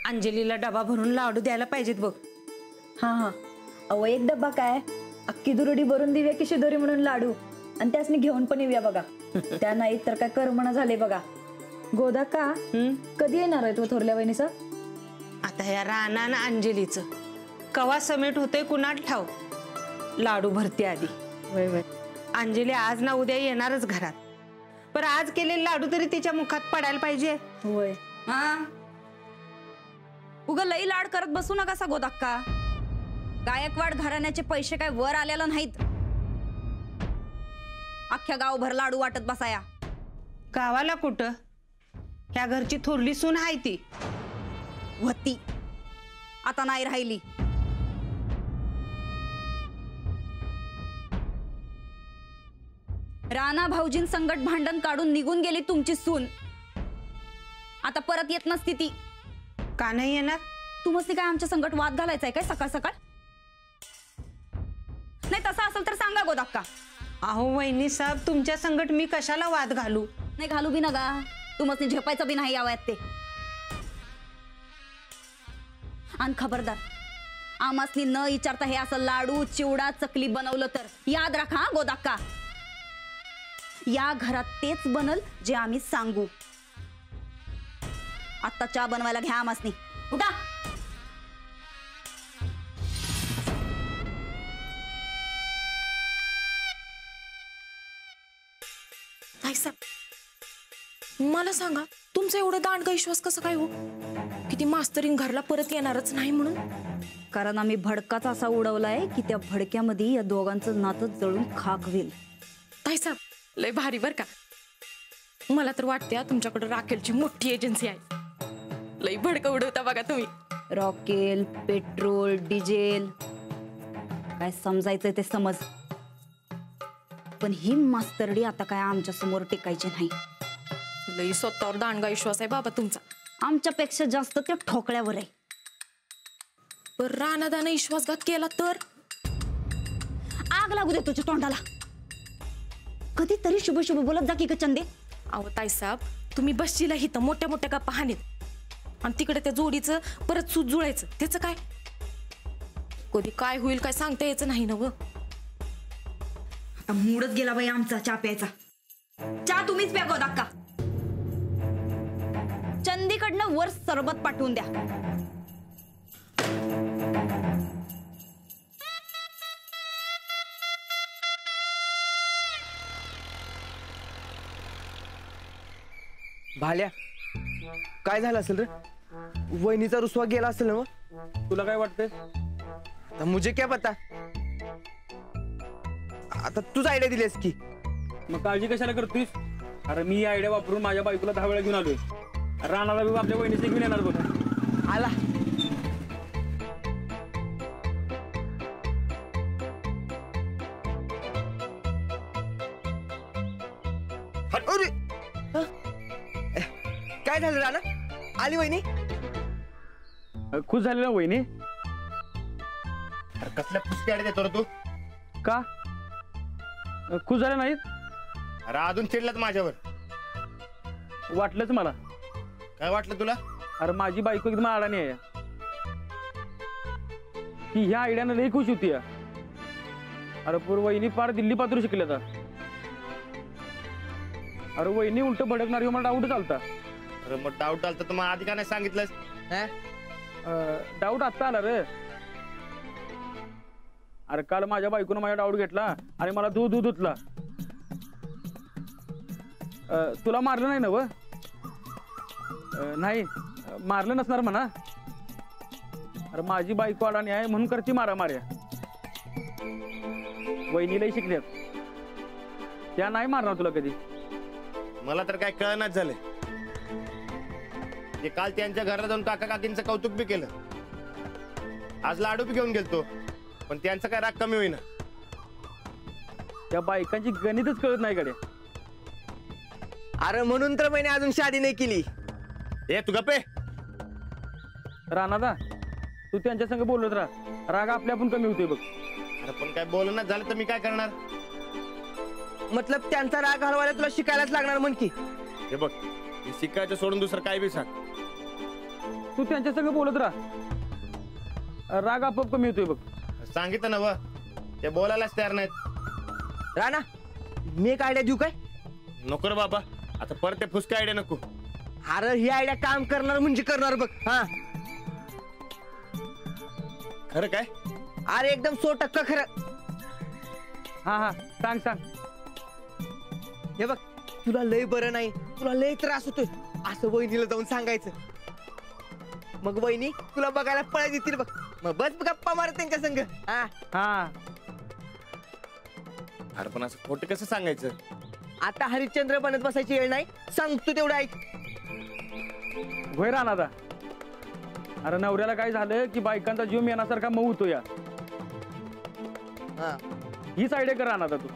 अंजलीला डबा भरून लाडू द्यायला पाहिजेत बघ. हा हा, अहो एक डब्बा काय, अख्खी दुरुडी भरून देऊया की शिदोरी म्हणून लाडू, आणि त्यासनी घेऊन पण येऊया बघा. त्या नाही तर काय करमना झाले बघा. गोदा का कधी येणार आहे तू थोरल्या वहिनीचं? आता या राणा ना अंजलीचं कवा समेट होतंय कुणाला ठाव. लाडू भरते आधी. वय वय, अंजली आज ना उद्या येणारच घरात, पण आज केलेले लाडू तरी तिच्या मुखात पडायला पाहिजे. होय. हा, उगा लई लाड करत बसू नका सा गोदाक्का. गायकवाड घराण्याचे पैसे काय वर आलेला नाहीत. अख्ख्या गावभर लाडू वाटत बसाया. गावाला कुठं, ह्या घरची थोरली सून आहे ती. होती, आता नाही राहिली. राणा भाऊजीं संगट भांडण काढून निघून गेली तुमची सून. आता परत येत नसती ती. का नाही येणार? तुम्हाला काय आमच्या संगट वाद घालायचाय काय सकाळ सकाळ? नाही तसं असेल तर सांगा गोदाक्का. अहो वहिनी साहेब, तुमच्या संगट मी कशाला वाद घालू? नाही घालू बी नका, तुम्हाला झेपायचं बी नाही यावयात ते. आणि खबरदार, आमासनी न विचारता हे असं लाडू चिवडा चकली बनवलं तर याद राखा गोदाक्का, या घरात तेच बनल जे आम्ही सांगू. आता चहा बनवायला घ्या आमासनी. उठा. मला सांगा, तुमचा एवढा दांडगा विश्वास कसा काय हो, किती मास्तरीन घरला परत येणारच नाही म्हणून? कारण आम्ही भडकाच असा उडवलाय की त्या भडक्यामध्ये या दोघांचं नातं जळून खाक होईल. ताईसाहेब, लय भारी बर का. मला तर वाटते तुमच्याकडे राखेलची मोठी एजन्सी आहे. लय भडका उडवता बघा तुम्ही. रॉकेल, पेट्रोल, डिझेल, काय समजायचंय ते समज. पण ही मास्तरडी आता काय आमच्या समोर टिकायची नाही. लई स्वतःवर दांडगा विश्वास आहे बाबा तुमचा. आमच्यापेक्षा जास्त त्या ठोकळ्यावर आहे. पण रानादाने विश्वासघात केला तर आग लागू दे तुझ्या तोंडाला. कधीतरी शुभ शुभ बोलत जा की ग चंदे. अहो ताईसाहेब, तुम्ही बसशीला हिथं मोठ्या मोठ्या गप्पा हानीत, आणि तिकडे त्या जोडीचं परत सूत जुळायचं, त्याचं काय? कधी काय होईल काय सांगता यायचं नाही ना व. आता मूडच गेला बाई आमचा चहा प्यायचा. चहा तुम्हीच प्या गोदाक्का. चंदीकडनं वर सरबत पाठवून द्या. भाल्या, काय झालं असेल रे? वहिनीचा रुसवा गेला असेल ना? तुला काय वाटतंय? मुझे क्या पता. आता तूच आयडिया दिलीस की. मग काळजी कशाला करतोयस? अरे मी आयडिया वापरून माझ्या बायकोला 10 वेळा घेऊन आलोय. राणाला बी आपल्या वहिनीचे घेऊन येणार बघ. आला. अरे काय झालं राणा? आली वहिनी? खुश झाली ना वहिनी? अरे कसल्या पुसकी आयडिया देतो रे तू? का खुश झाले नाहीत? अरे अजून चिडलात माझ्यावर. वाटलंच मला. काय वाटलं तुला? अरे माझी बायको एकदम अडाणी आहे. ती ह्या आयडियानं लई खुश होती. अरे पूर्व वहिनी पार दिल्ली पातळी शिकले आता. अरे वहिनी उलट भडकणार मला डाऊट चालता. अरे मग डाऊट आलता तर मग आधी का नाही सांगितलंस? डाऊट आत्ता आला रे. अरे काल माझ्या बायकोनं माझा डाऊट घेतला आणि मला दूध उतला. तुला मारलं नाही ना व? नाही मारलं नसणार म्हणा. अरे माझी बायको अडाणी आहे म्हणून करती मारा मार्या. वहिनीलाही शिकल्यात, त्या नाही मारणार तुला कधी. मला तर काय कळनाच झालंय. ते काल त्यांच्या घराला जाऊन काका काकींचं कौतुक बी केलं, आज लाडू बी घेऊन गेलतो, पण त्यांचं काय राग कमी होईना. त्या बायकांची गणितच कळत नाही कडे. अरे म्हणून तर मैंने अजून शादी नाही केली. ए तू गप्पे. राणा तू त्यांच्या संग बोलत राहा, राग आपल्या पण कमी होते बघ. अरे पण काय बोलणं झालं तर मी काय करणार? मतलब त्यांचा राग हलवायला तुला शिकायलाच लागणार म्हण की. हे बघ, शिकायचं सोडून दुसरं काय बी सांग. तू त्यांच्या संग बोलत राहा, राग आपोआप कमी होतोय बघ. सांगितलं ना व, ते बोलायलाच तयार नाहीत. राणा मी एक आयडिया देऊ काय? नको रे बाबा, आता परत ते फुसके आयडिया नको. अरे ही आयडिया काम करणार म्हणजे करणार बघ. हा खरं काय? अरे एकदम 100% खरं. हा सांग. हे बघ, तुला लय बरं नाही, तुला लय त्रास होतोय असं वहिनीला जाऊन सांगायचं. मग वहिनी तुला बघायला पळत येतील बघ. मग बस गप्पा मार त्यांच्या संग. हा अरे पण असं खोटं कसं सांगायचं? आता हरिश्चंद्र बनत बसायची वेळ नाही, सांगतो तेवढं ऐक. होय राणादा. अरे नवऱ्याला काय झालं की बायकांचा जीव मेनासारखा मऊ होतो या. हा हीच आयडिया कर राणादा तू.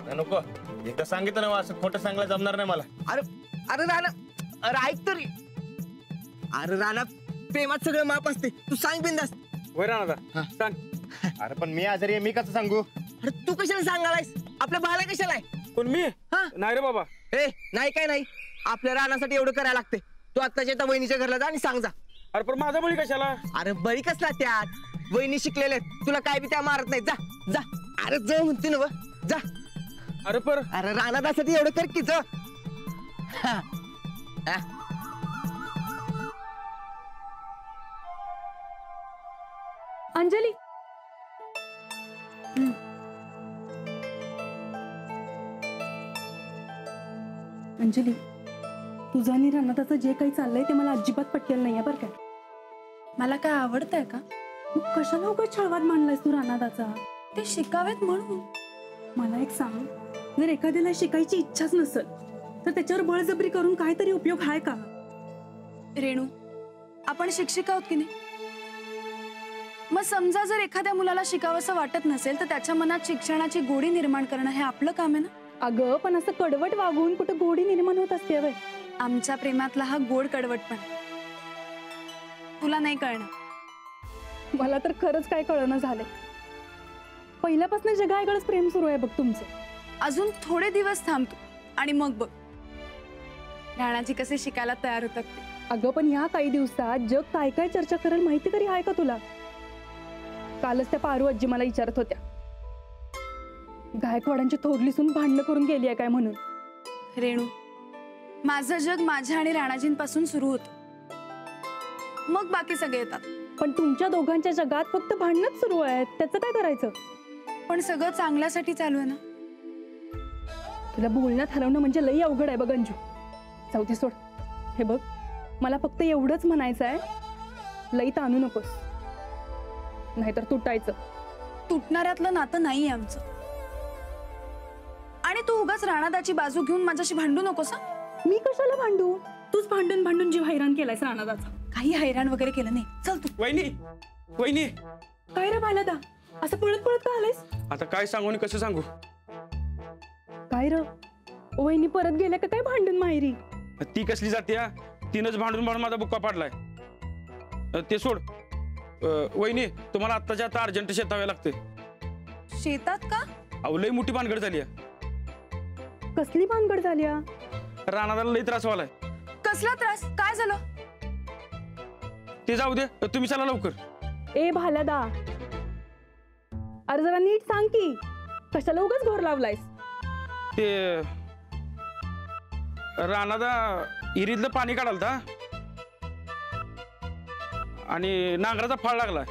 नाही, नको. एकदा सांगितलं ना व, असं खोटं सांगायला जमणार नाही मला. अरे अरे राणा, अरे ऐक तरी. अरे राणा, प्रेमात सगळं माप असते, तू सांग बिंदास. होय राणादा सांग. अरे पण मी आजारी आहे, मी कसं सांगू? अरे तू कशाला सांगायलायस? आपल्या बाला कशाला आहे? पण मी हा? नाही रे बाबा. ए नाही काय नाही, आपल्या रानासाठी एवढं करायला लागते. तू आत्ताच्या आता वहिनीच्या घरला जा आणि सांग जा. अरे पण माझा बळी कशाला? अरे बळी कसला त्यात? वहिनी शिकलेले आहेत, तुला काय बी त्या मारत नाही. जा जा. अरे जा म्हणते ना व, जा. अरे पर अरे रानासाठी एवढं कर की जा. हा. हा. अंजली, अंजली, तुझं आणि रानाताचं जे काही चाललंय ते मला अजिबात पटलेलं नाहीये बरं काय. मला काय आवडतंय का? मग कशाला उगाच छळवाद मांडलायस तू रानाताचा? ते शिकावेत म्हणून. मला एक सांग, जर एखाद्याला शिकायची इच्छाच नसेल तर त्याच्यावर बळजबरी करून काहीतरी उपयोग आहे का? रेणू, आपण शिक्षिका आहोत की नाही? मग समजा जर एखाद्या मुलाला शिकावंसं वाटत नसेल तर त्याच्या मनात शिक्षणाची गोडी निर्माण करणं हे आपलं काम आहे ना. अगं पण असं कडवट वागून कुठं गोडी निर्माण होत असते वय? आमच्या प्रेमातला हा गोड कडवटपण तुला नाही कळणार. मला तर खरंच काय कळणं झालंय. पहिल्यापासून जगायकडे प्रेम सुरू आहे बघ तुमचं. अजून थोडे दिवस थांबतो आणि मग बघ राणाजी कसे शिकायला तयार होतात ते. अगं पण ह्या काही दिवसात जग काय काय चर्चा करेल माहिती तरी आहे का तुला? कालच त्या पारू आजी मला विचारत होत्या, गायकवाडांची थोरली सून भांडणं करून गेली आहे काय म्हणून. रेणू, माझं जग माझ्या आणि राणाजींपासून सुरू होतं, मग बाकी सगळे येतात. पण तुमच्या दोघांच्या जगात फक्त भांडणच सुरू आहेत, त्याचं काय करायचं? पण सगळं चांगल्यासाठी चालू आहे ना. तुला बोलण्यात हलवणं म्हणजे लई अवघड आहे बघ अंजू. जाऊ दे सोड. हे बघ, मला फक्त एवढंच म्हणायचं आहे, लई ताणू नकोस, नाहीतर तुटायचं. तुटणाऱ्यातलं नातं नाहीये आमचं. आणि तू उगाच राणादाची बाजू घेऊन माझ्याशी भांडू नकोस. मी कशाला भांडू? तूच भांडून भांडून जीव हैराण केलायस राणादाचा. काही हैराण वगैरे केलं नाही. चल तू. वहिनी काय रे बायलादा, असं पळत पळत का आलायस? आता काय सांगू आणि कसं सांगू? काय र, वहिनी परत गेल्या का काय भांडून माहेरी? ती कसली जाते? तिनंच भांडून भांडून माझा बुक्का पाडलाय. ते सोड. वहिनी, तुम्हाला आत्ताच्या आता अर्जंट शेतावे लागते. शेतात का? अहो लई मोठी भानगड झाली. कसली भानगड झाली? रानाला लई त्रास व्हायलाय. कसला त्रास? काय झालं? ते जाऊ दे, तुम्ही चला लवकर. ए भाल्यादा, अरे जरा नीट सांग की, कशाला उगाच घोर लावलायस? ते रानादा इरीतलं पाणी काढालता आणि नांगराचा फाळ लागलाय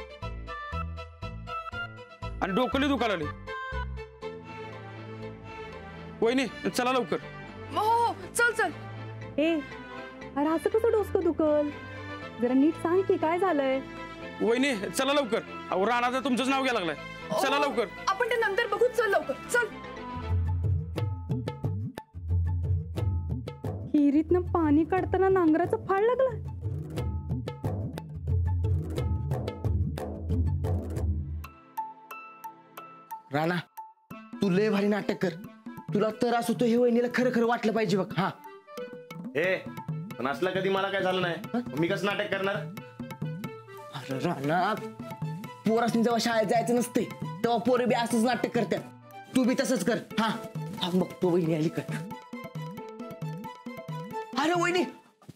आणि डोकली दुखायला लागली. वहिनी चला लवकर. हो चल चल. ए अरे असं कसं डोसकं दुखल? जरा नीट सांग की काय झालंय? वहिनी चला लवकर. अहो रानाचा तुमचंच नाव घ्यायला लागलाय. चला लवकर. आपण ते नंतर बघू. चल लवकर चल. हिरीतनं पाणी काढताना नांगराचं फाळ लागलं. राणा, तू लय भारी नाटक कर. तुला त्रास होतो हे वहिनीला खरं खरं वाटलं पाहिजे बघ. हा हे पण असलं कधी मला काय झालं नाही, मी कसं नाटक करणार? अरे राणा, पोरासनी जेव्हा शाळेत जायचं नसते तेव्हा पोरे बी असंच नाटक करतात. तू बी तसंच कर. हा बघ तो वहिनी आली कर. अरे वहिनी,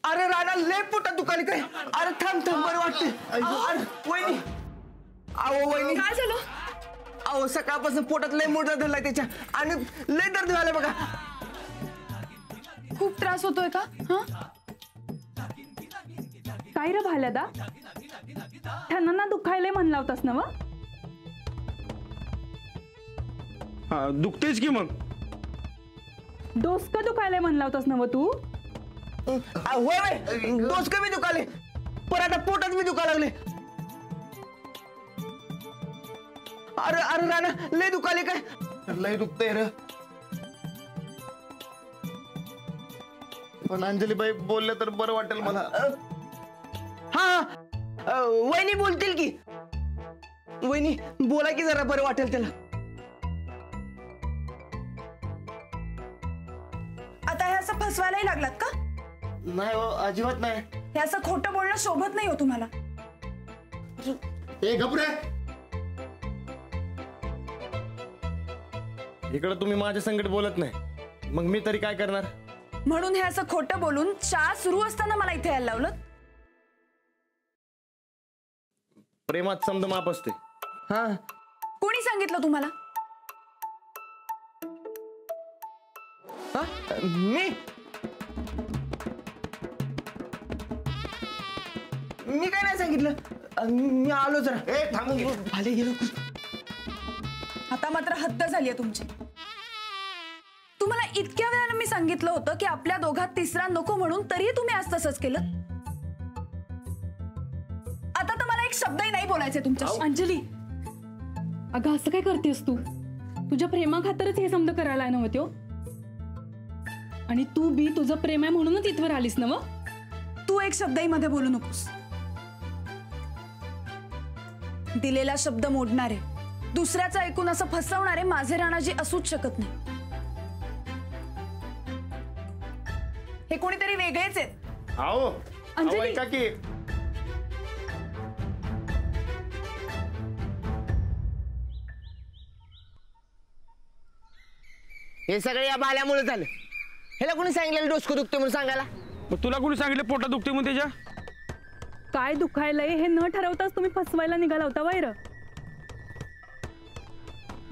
अरे राणा लय पोटात दुखाली काय? अरे थांब थांब बरं वाटते. अरे वहिनी, अहो वहिनी काय झालं? अहो सकाळपासून पोटात लय मोठा धरलाय त्याच्या आणि लय दर्द व्हायला बघा. खूप त्रास होतोय का? हा काय रे भाल्यादा, त्यांना दुखायला म्हणला होतास ना व? हा दुखतेच की मग. डोसका दुखायला म्हणला होतास ना व तू? होय होय डोस कमी दुखाले, पण आता पोटात मी दुखा लागले. अरे अरे राणा लय दुखाले काय? लय दुखतंय र. पण अंजलीबाई बोलले तर बरं वाटेल मला. हा वहिनी बोलतील की. वहिनी बोला की जरा बरं वाटेल त्याला. आता हे असं फसवायलाही लागलात का? नाही हो, अजिबात नाही. हे असं खोटं बोलणं शोभत नाही हो तुम्हाला. ए घबरे, इकडं तुम्ही माझ्या संकट बोलत नाही, मग मी तरी काय करणार? म्हणून हे असं खोटं बोलून चहा सुरू असताना मला इथे यायला लावलं. प्रेमात समज माप असते. हा कोणी सांगितलं तुम्हाला? हा मी काय नाही सांगितलं. मी आलो जरा. ए थांबून घे. भाले गेलो. आता मात्र हद्द झालीये तुमची. तुम्हाला इतक्या वेळानं मी सांगितलं होतं की आपल्या दोघात तिसरा नको म्हणून, तरीही तुम्ही आज तसंच केलं. आता तर मला एक शब्दही नाही बोलायचे तुमच्याशी. अंजली, अगं असं काय करतेस तू? तुझ्या प्रेमा खातरच हे समज करायला नव्हते हो. आणि तू बी तुझं प्रेम आहे म्हणूनच इथवर आलीस ना? तू एक शब्दही मध्ये बोलू नकोस. दिलेला शब्द मोडणारे, दुसऱ्याचं ऐकून असं फसवणारे माझे राणाजी असूच शकत नाही. हे कोणीतरी वेगळेच आहेत. आओ अंजली. ऐका की. हे सगळं या भाल्यामुळे झालं. ह्याला कोणी सांगितलं डोसकं दुखते म्हणून सांगायला? मग तुला कोणी सांगितलं पोटात दुखते म्हणून त्याच्या? काय दुखायलंय हे न ठरवताच तुम्ही फसवायला निघाला होता वैर,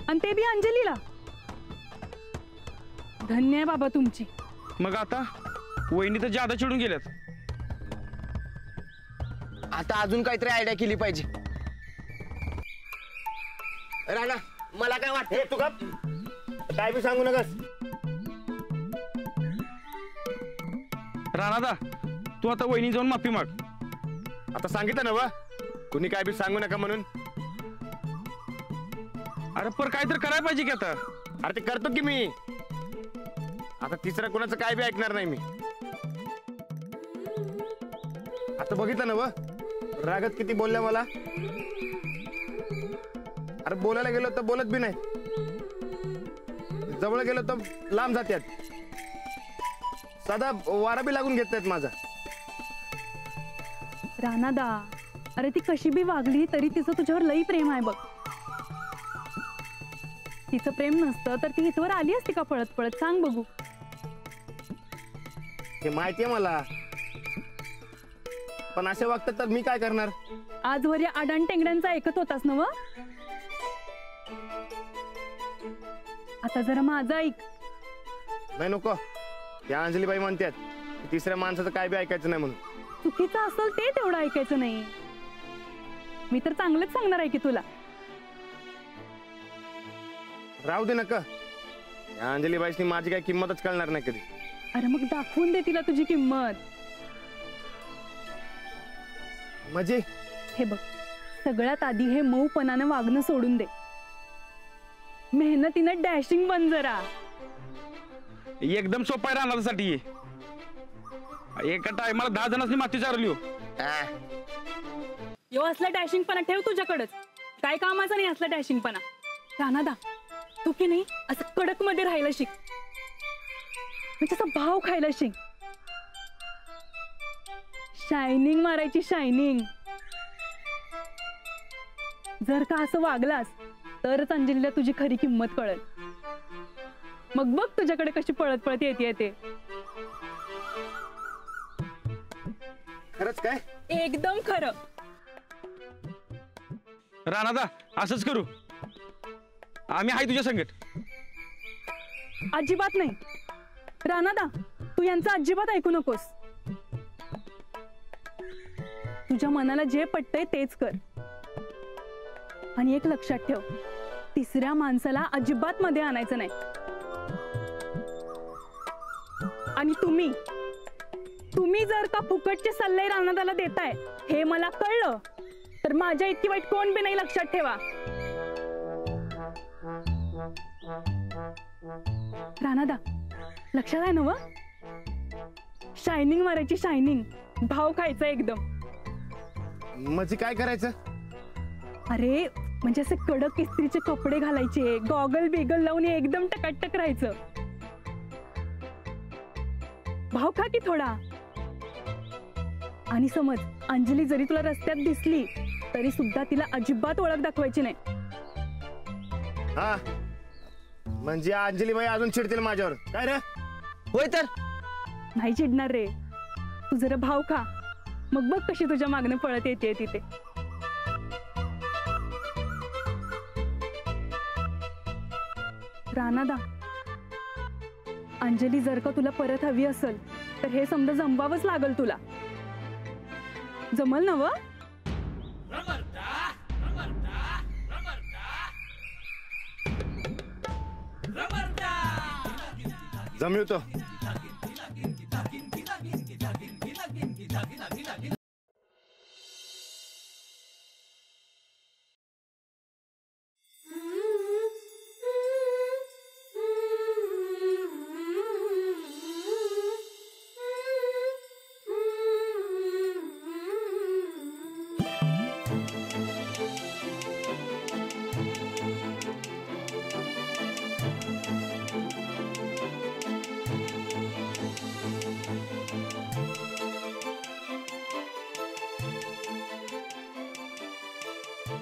आणि ते बी अंजलीला. धन्य आहे बाबा तुमची. मग आता वहिनी तर जादा चिडून गेल्यात. आता अजून काहीतरी आयडिया केली पाहिजे. राणा मला काय वाटतं, ए तू का काय बी सांगू नकस. राणादा तू आता वहिनी जाऊन माफी माग. आता सांगितलं ना व, कुणी काय बी सांगू नका म्हणून. अरे पर काय तर करायला पाहिजे की आता. अरे ते करतो की मी. आता तिसरा कोणाचं काय बी ऐकणार नाही मी. आता बघितलं ना व, रागत किती बोलल्या मला. अरे बोलायला गेलो तर बोलत बी नाही, जवळ गेलो तर लांब जात्यात. साधा वारा बी लागून घेत नाहीत माझा. राणादा, अरे ती कशी बी वागली तरी तिचं तुझ्यावर लई प्रेम आहे बघ. तिचं प्रेम नसतं तर ती इथवर आली असती का पळत पळत? सांग बघू. हे माहितीये मला, पण असे वागतात तर मी काय करणार? आजवर या आडाण टेंगड्यांचा ऐकत होतास ना व? आता जरा माझं ऐक. नाही नको. त्या अंजलीबाई म्हणतात तिसऱ्या माणसाचं काय बी ऐकायचं नाही म्हणून. चुकीचं असेल ते तेवढं ऐकायचं नाही. मी तर चांगलंच सांगणार आहे की तुला. राहू दे नका. या अंजलीबाईसनी माझी काही किंमतच कळणार नाही कधी. अरे मग दाखवून दे तिला तुझी किंमत. म्हणजे हे बघ, सगळ्यात आधी हे मऊपणानं वागणं सोडून दे. मेहनतीनं डॅशिंग बन जरा. एकदम सोपा आहे राहण्यासाठी. एका टायमाला 10 जणांनी माती चारली हो. यो असला डॅशिंगपणा ठेव तुझ्याकडच. काय कामाचा नाही असला डॅशिंगपणा. राणादा, तू की नाही असं कडक मध्ये राहायला शिक. म्हणजे असं भाव खायला शिक. शायनिंग मारायची, शायनिंग. जर का असं वागलास तरच अंजलीला तुझी खरी किंमत कळेल. मग बघ तुझ्याकडे कशी पळत पळत येते. खरंच काय? एकदम खरं. राणादा असंच करू, आम्ही आहे तुझ्या संगत. अजिबात नाही राणादा, तू यांचं अजिबात ऐकू नकोस. तुझ्या मनाला जे पटतंय तेच कर. आणि एक लक्षात ठेव, तिसऱ्या माणसाला अजिबात मध्ये आणायचं नाही. आणि तुम्ही जर का फुकटचे सल्ले राणादाला देताय हे मला कळलं तर माझ्या इतकी वाईट कोण बी नाही, लक्षात ठेवा. राणादा लक्षात आहे ना व? शायनिंग मारायची, शायनिंग भाव खायचा एकदम. म्हणजे काय करायचं? अरे म्हणजे असे कडक इस्त्रीचे कपडे घालायचे, गॉगल बिगल लावून एकदम टकाटक राहायचं. भाव खा की थोडा. आणि समज अंजली जरी तुला रस्त्यात दिसली तरी सुद्धा तिला अजिबात ओळख दाखवायची नाही. हा म्हणजे अंजलीबाई अजून चिडतील माझ्यावर काय रे? होय तर नाही चिडणार रे. तू जरा भाव खा, मग बघ कशी तुझ्या मागणं पळत येते तिथे. राणादा, अंजली जर का तुला परत हवी असेल तर हे समजा जमवावंच लागल तुला. जमल ना व? जमवतो.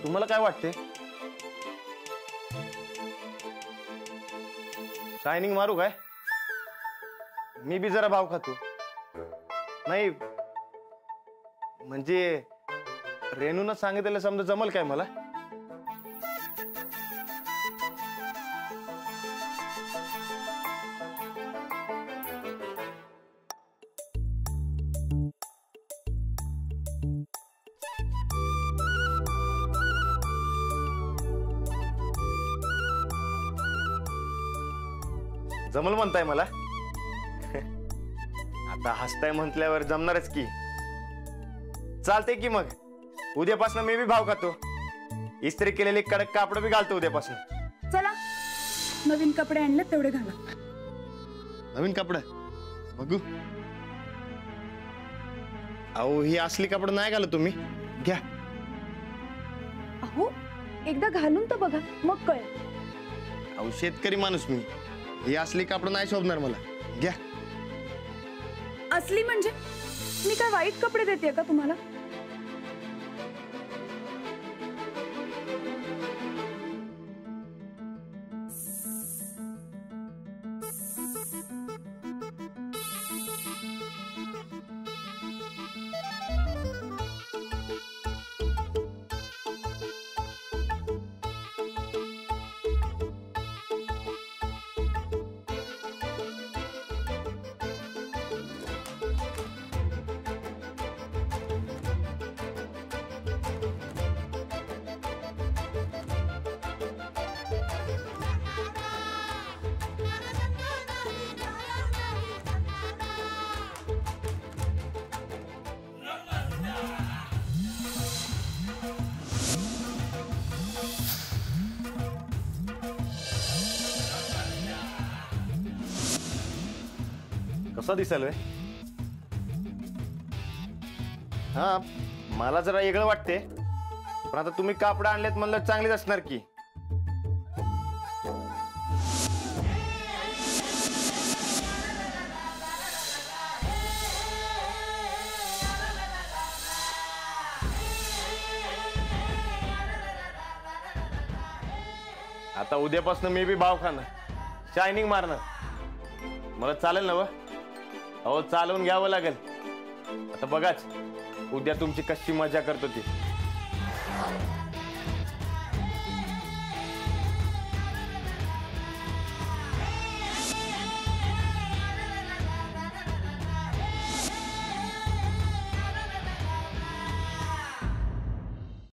तुम्हाला काय वाटते? शायनिंग मारू काय? मी बी जरा भाव खातो. नाही म्हणजे रेणून सांगितलेलं समजा जमल काय मला? जमल म्हणताय मला? आता हसताय म्हटल्यावर जमणारच की. चालते की मग उद्यापासून मी बी भाव खातो. इस्त्री केलेले कडक कापड बी घालतो उद्यापासून. चला नवीन कपडे आणले तेवढे घाला. नवीन कपडे बघू. अहो ही असली कपडे नाही घालत तुम्ही, घ्या. अहो एकदा घालून तर बघा मग कळ. अहो शेतकरी माणूस मी, ही असली कपडे नाही शोभणार मला, घ्या. असली म्हणजे मी काय वाईट कपडे देते का तुम्हाला? कसा दिसाल? हा मला जरा वेगळं वाटते, पण आता तुम्ही कापड आणलेत म्हणलं चांगलीच असणार की. आता उद्यापासून मी बी भाव खाणार, शायनिंग मारणार. मला चालेल ना व? अहो चालवून घ्यावं लागेल. आता बघाच उद्या तुमची कशी मजा करतो ती.